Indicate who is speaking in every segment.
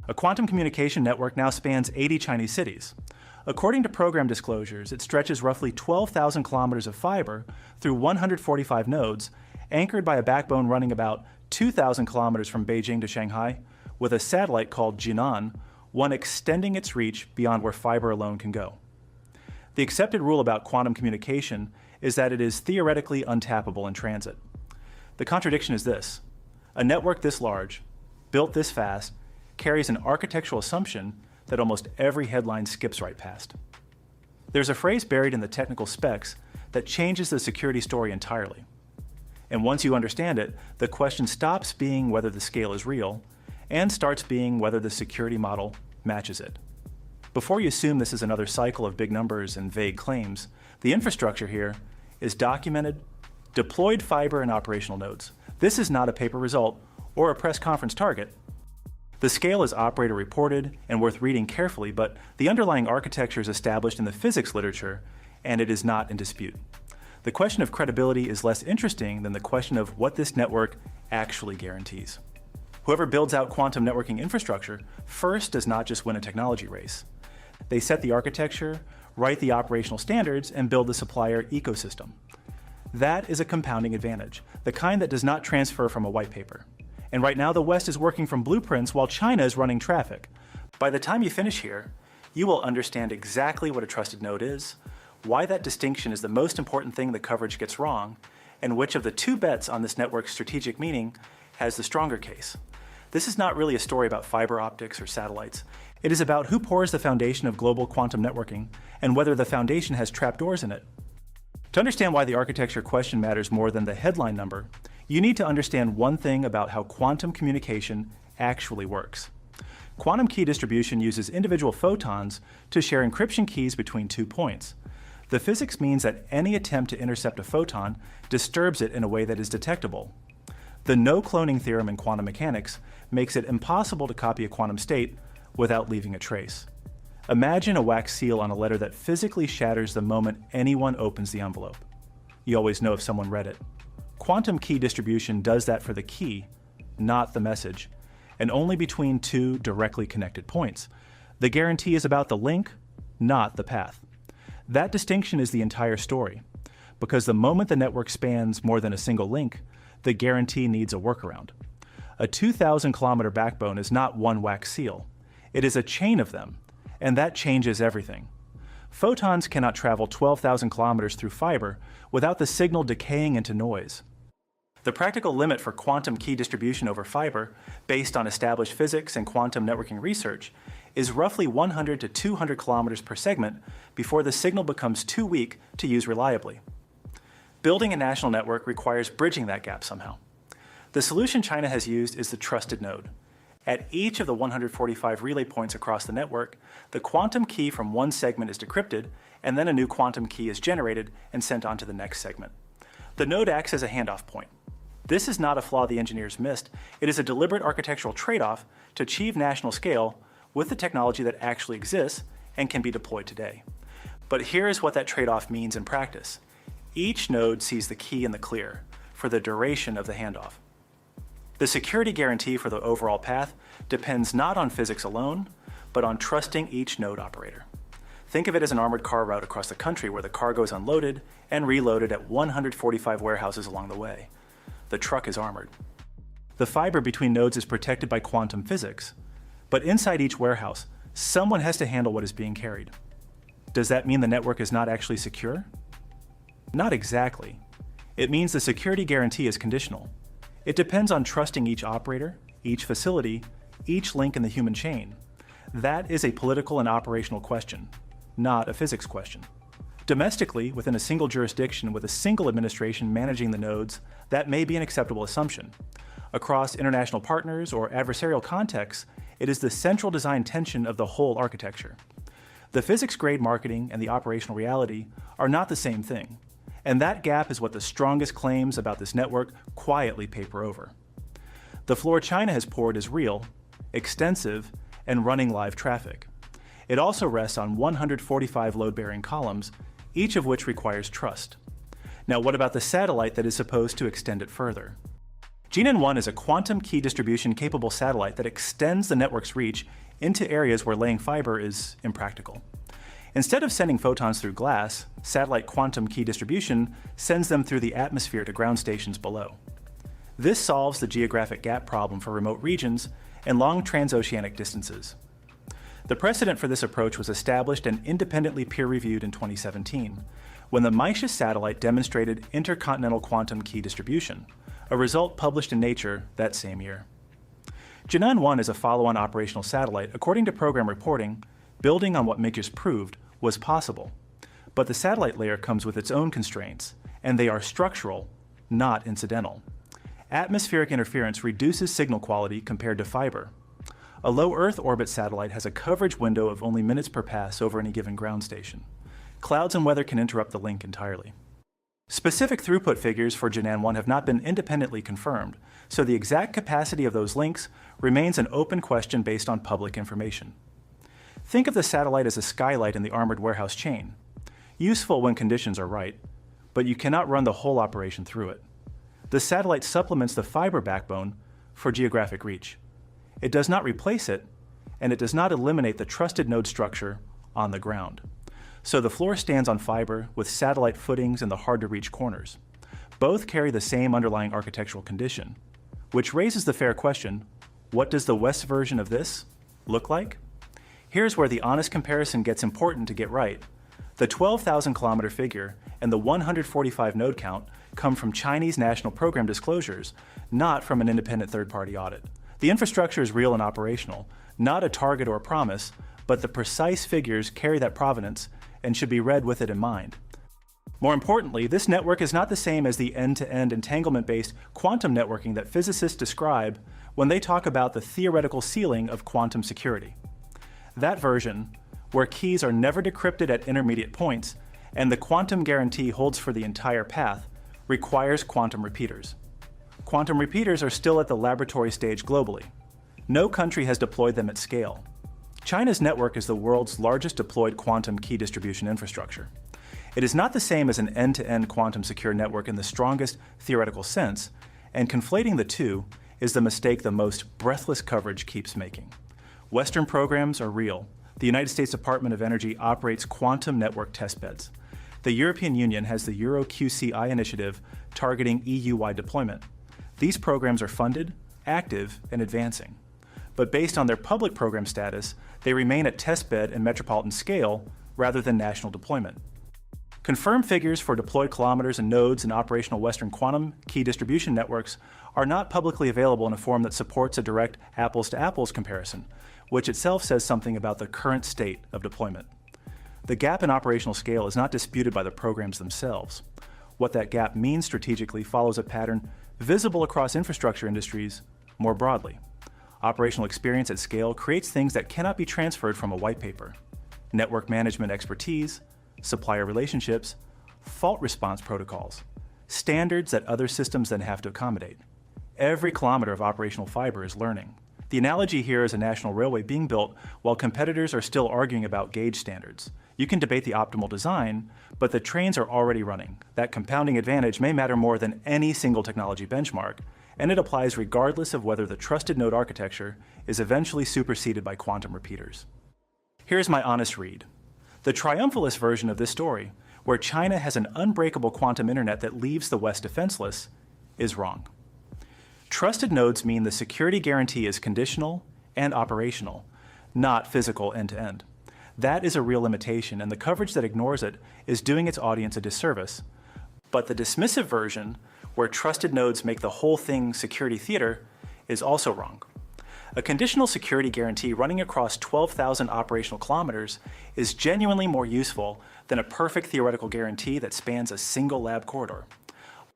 Speaker 1: A quantum communication network now spans 80 Chinese cities. According to program disclosures, it stretches roughly 12,000 kilometers of fiber through 145 nodes, anchored by a backbone running about 2,000 kilometers from Beijing to Shanghai, with a satellite called Jinan, one extending its reach beyond where fiber alone can go. The accepted rule about quantum communication is that it is theoretically untappable in transit. The contradiction is this: a network this large, built this fast, carries an architectural assumption that almost every headline skips right past. There's a phrase buried in the technical specs that changes the security story entirely. And once you understand it, the question stops being whether the scale is real and starts being whether the security model matches it. Before you assume this is another cycle of big numbers and vague claims, the infrastructure here is documented, deployed fiber and operational nodes. This is not a paper result or a press conference target. The scale is operator reported and worth reading carefully, but the underlying architecture is established in the physics literature and it is not in dispute. The question of credibility is less interesting than the question of what this network actually guarantees. Whoever builds out quantum networking infrastructure first does not just win a technology race. They set the architecture, write the operational standards, and build the supplier ecosystem. That is a compounding advantage, the kind that does not transfer from a white paper. And right now the West is working from blueprints while China is running traffic. By the time you finish here, you will understand exactly what a trusted node is, why that distinction is the most important thing the coverage gets wrong, and which of the two bets on this network's strategic meaning has the stronger case. This is not really a story about fiber optics or satellites. It is about who pours the foundation of global quantum networking and whether the foundation has trapdoors in it. To understand why the architecture question matters more than the headline number, you need to understand one thing about how quantum communication actually works. Quantum key distribution uses individual photons to share encryption keys between 2 points. The physics means that any attempt to intercept a photon disturbs it in a way that is detectable. The no-cloning theorem in quantum mechanics makes it impossible to copy a quantum state without leaving a trace. Imagine a wax seal on a letter that physically shatters the moment anyone opens the envelope. You always know if someone read it. Quantum key distribution does that for the key, not the message, and only between two directly connected points. The guarantee is about the link, not the path. That distinction is the entire story, because the moment the network spans more than a single link, the guarantee needs a workaround. A 2,000-kilometer backbone is not one wax seal. It is a chain of them, and that changes everything. Photons cannot travel 12,000 kilometers through fiber without the signal decaying into noise. The practical limit for quantum key distribution over fiber, based on established physics and quantum networking research, is roughly 100 to 200 kilometers per segment before the signal becomes too weak to use reliably. Building a national network requires bridging that gap somehow. The solution China has used is the trusted node. At each of the 145 relay points across the network, the quantum key from one segment is decrypted, and then a new quantum key is generated and sent on to the next segment. The node acts as a handoff point. This is not a flaw the engineers missed. It is a deliberate architectural trade-off to achieve national scale with the technology that actually exists and can be deployed today. But here is what that trade-off means in practice. Each node sees the key in the clear for the duration of the handoff. The security guarantee for the overall path depends not on physics alone, but on trusting each node operator. Think of it as an armored car route across the country where the cargo is unloaded and reloaded at 145 warehouses along the way. The truck is armored. The fiber between nodes is protected by quantum physics, but inside each warehouse, someone has to handle what is being carried. Does that mean the network is not actually secure? Not exactly. It means the security guarantee is conditional. It depends on trusting each operator, each facility, each link in the human chain. That is a political and operational question, not a physics question. Domestically, within a single jurisdiction with a single administration managing the nodes, that may be an acceptable assumption. Across international partners or adversarial contexts, it is the central design tension of the whole architecture. The physics-grade marketing and the operational reality are not the same thing, and that gap is what the strongest claims about this network quietly paper over. The floor China has poured is real, extensive, and running live traffic. It also rests on 145 load-bearing columns, each of which requires trust. Now, what about the satellite that is supposed to extend it further? Jinan-1 is a quantum key distribution capable satellite that extends the network's reach into areas where laying fiber is impractical. Instead of sending photons through glass, satellite quantum key distribution sends them through the atmosphere to ground stations below. This solves the geographic gap problem for remote regions and long transoceanic distances. The precedent for this approach was established and independently peer-reviewed in 2017, when the Micius satellite demonstrated intercontinental quantum key distribution, a result published in Nature that same year. Jinan-1 is a follow-on operational satellite, according to program reporting, building on what Micius proved was possible. But the satellite layer comes with its own constraints, and they are structural, not incidental. Atmospheric interference reduces signal quality compared to fiber. A low Earth orbit satellite has a coverage window of only minutes per pass over any given ground station. Clouds and weather can interrupt the link entirely. Specific throughput figures for Jinan-1 have not been independently confirmed, so the exact capacity of those links remains an open question based on public information. Think of the satellite as a skylight in the armored warehouse chain. Useful when conditions are right, but you cannot run the whole operation through it. The satellite supplements the fiber backbone for geographic reach. It does not replace it, and it does not eliminate the trusted node structure on the ground. So the floor stands on fiber with satellite footings in the hard-to-reach corners. Both carry the same underlying architectural condition, which raises the fair question, what does the West version of this look like? Here's where the honest comparison gets important to get right. The 12,000 kilometer figure and the 145 node count come from Chinese national program disclosures, not from an independent third-party audit. The infrastructure is real and operational, not a target or a promise, but the precise figures carry that provenance and should be read with it in mind. More importantly, this network is not the same as the end-to-end entanglement-based quantum networking that physicists describe when they talk about the theoretical ceiling of quantum security. That version, where keys are never decrypted at intermediate points and the quantum guarantee holds for the entire path, requires quantum repeaters. Quantum repeaters are still at the laboratory stage globally. No country has deployed them at scale. China's network is the world's largest deployed quantum key distribution infrastructure. It is not the same as an end-to-end quantum secure network in the strongest theoretical sense, and conflating the two is the mistake the most breathless coverage keeps making. Western programs are real. The United States Department of Energy operates quantum network testbeds. The European Union has the EuroQCI initiative targeting EU-wide deployment. These programs are funded, active, and advancing. But based on their public program status, they remain at testbed and metropolitan scale rather than national deployment. Confirmed figures for deployed kilometers and nodes in operational Western quantum key distribution networks are not publicly available in a form that supports a direct apples-to-apples comparison, which itself says something about the current state of deployment. The gap in operational scale is not disputed by the programs themselves. What that gap means strategically follows a pattern visible across infrastructure industries more broadly. Operational experience at scale creates things that cannot be transferred from a white paper. Network management expertise, supplier relationships, fault response protocols, standards that other systems then have to accommodate. Every kilometer of operational fiber is learning. The analogy here is a national railway being built while competitors are still arguing about gauge standards. You can debate the optimal design, but the trains are already running. That compounding advantage may matter more than any single technology benchmark, and it applies regardless of whether the trusted node architecture is eventually superseded by quantum repeaters. Here's my honest read. The triumphalist version of this story, where China has an unbreakable quantum internet that leaves the West defenseless, is wrong. Trusted nodes mean the security guarantee is conditional and operational, not physical end-to-end. That is a real limitation, and the coverage that ignores it is doing its audience a disservice. But the dismissive version, where trusted nodes make the whole thing security theater, is also wrong. A conditional security guarantee running across 12,000 operational kilometers is genuinely more useful than a perfect theoretical guarantee that spans a single lab corridor.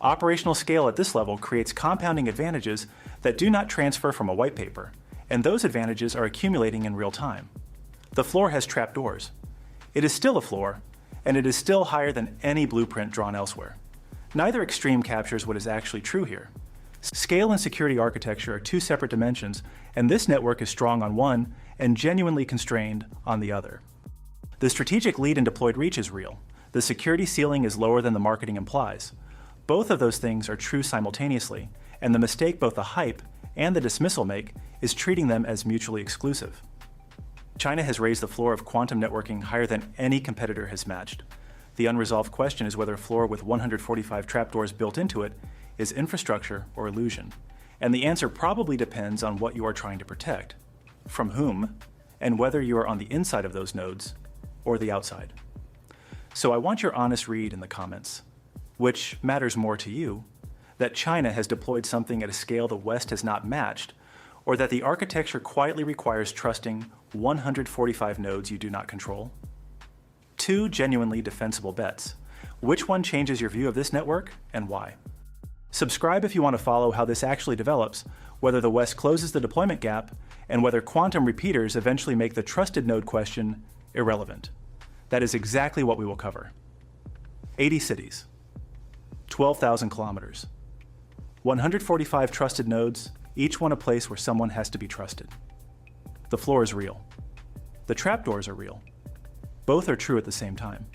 Speaker 1: Operational scale at this level creates compounding advantages that do not transfer from a white paper, and those advantages are accumulating in real time. The floor has trapdoors. It is still a floor, and it is still higher than any blueprint drawn elsewhere. Neither extreme captures what is actually true here. Scale and security architecture are two separate dimensions, and this network is strong on one and genuinely constrained on the other. The strategic lead in deployed reach is real. The security ceiling is lower than the marketing implies. Both of those things are true simultaneously, and the mistake both the hype and the dismissal make is treating them as mutually exclusive. China has raised the floor of quantum networking higher than any competitor has matched. The unresolved question is whether a floor with 145 trapdoors built into it is infrastructure or illusion. And the answer probably depends on what you are trying to protect, from whom, and whether you are on the inside of those nodes or the outside. So I want your honest read in the comments. Which matters more to you, that China has deployed something at a scale the West has not matched, or that the architecture quietly requires trusting 145 nodes you do not control? Two genuinely defensible bets. Which one changes your view of this network and why? Subscribe if you want to follow how this actually develops, whether the West closes the deployment gap, and whether quantum repeaters eventually make the trusted node question irrelevant. That is exactly what we will cover. 80 cities, 12,000 kilometers, 145 trusted nodes, each one a place where someone has to be trusted. The floor is real. The trapdoors are real. Both are true at the same time.